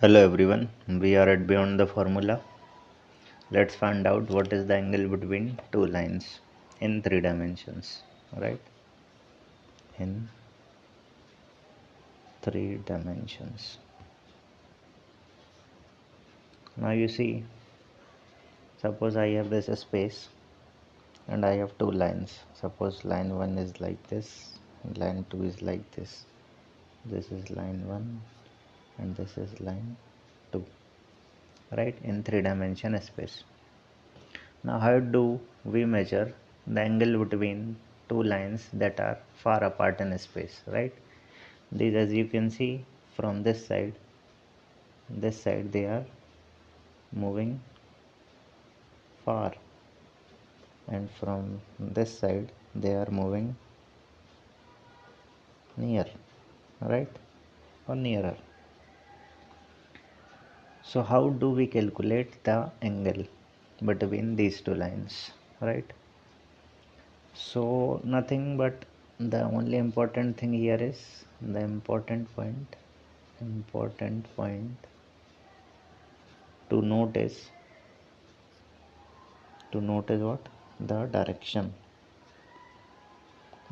Hello everyone, we are at Beyond the Formula. Let's find out what is the angle between two lines in three dimensions, right? In three dimensions. Now you see, suppose I have this space and I have two lines. Suppose line 1 is like this, and line 2 is like this. This is line 1 and this is line 2, right? In three dimension space. Now how do we measure the angle between two lines that are far apart in space, right? These, as you can see from this side they are moving far, and from this side they are moving near, right? Or nearer. So how do we calculate the angle between these two lines, right? So nothing but the only important thing here is the important point to note is what? The direction.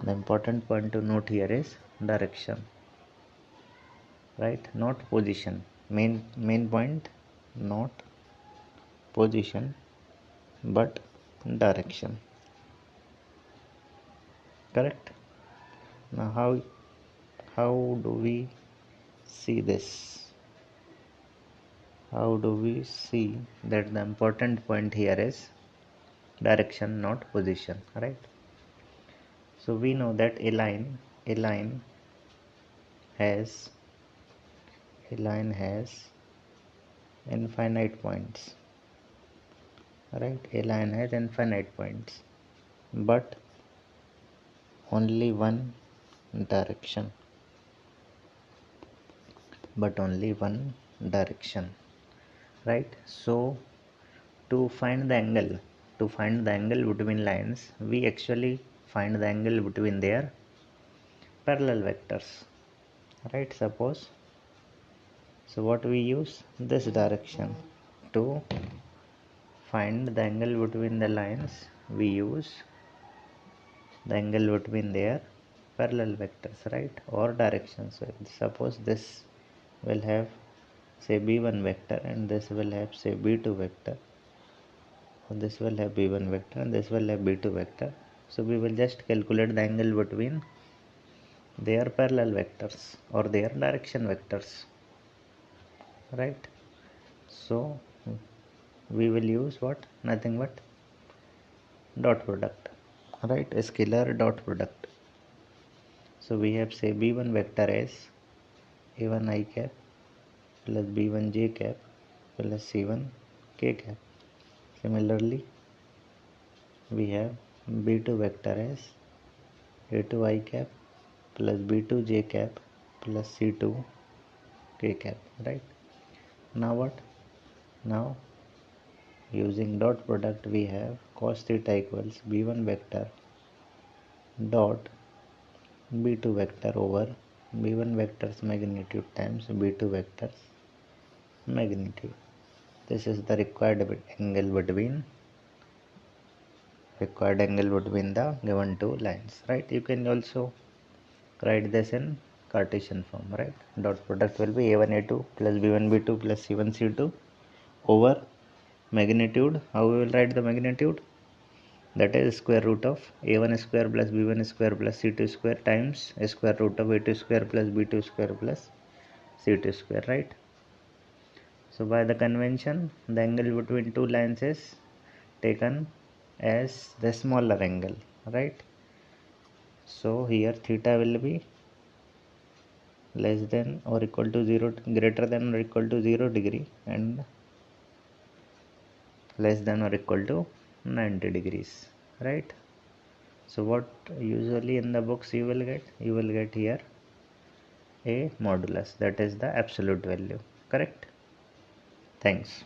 The important point to note here is direction, right? Not position. Main point, not position but direction. Correct? Now how do we see this? How do we see that the important point here is direction, not position, right? So we know that a line has infinite points, right? A line has infinite points, but only one direction. Right? So to find the angle between lines, we actually find the angle between their parallel vectors, right? Suppose, so what we use this direction to find the angle between the lines. We use the angle between their parallel vectors, right? Or directions. So suppose this will have say b1 vector and this will have say b2 vector, or this will have b1 vector and this will have b2 vector. So we will just calculate the angle between their parallel vectors or their direction vectors, right? So we will use what? Nothing but dot product, right? A scalar dot product. So we have say b1 vector as a1 I cap plus b1 j cap plus c1 k cap. Similarly, we have b2 vector as a2 I cap plus b2 j cap plus c2 k cap, right? Now what? Now using dot product we have cos theta equals b1 vector dot b2 vector over b1 vector's magnitude times b2 vector's magnitude. This is the required angle between the given two lines, right? You can also write this in Cartesian form, right? Dot product will be a1 a2 plus b1 b2 plus c1 c2 over magnitude. How we will write the magnitude? That is square root of a1 square plus b1 square plus c2 square times square root of a2 square plus b2 square plus c2 square, right? So by the convention, the angle between two lines is taken as the smaller angle, right? So here theta will be less than or equal to 0, greater than or equal to 0 degree, and less than or equal to 90 degrees, right? So what usually in the books you will get here a modulus, that is the absolute value, correct? Thanks.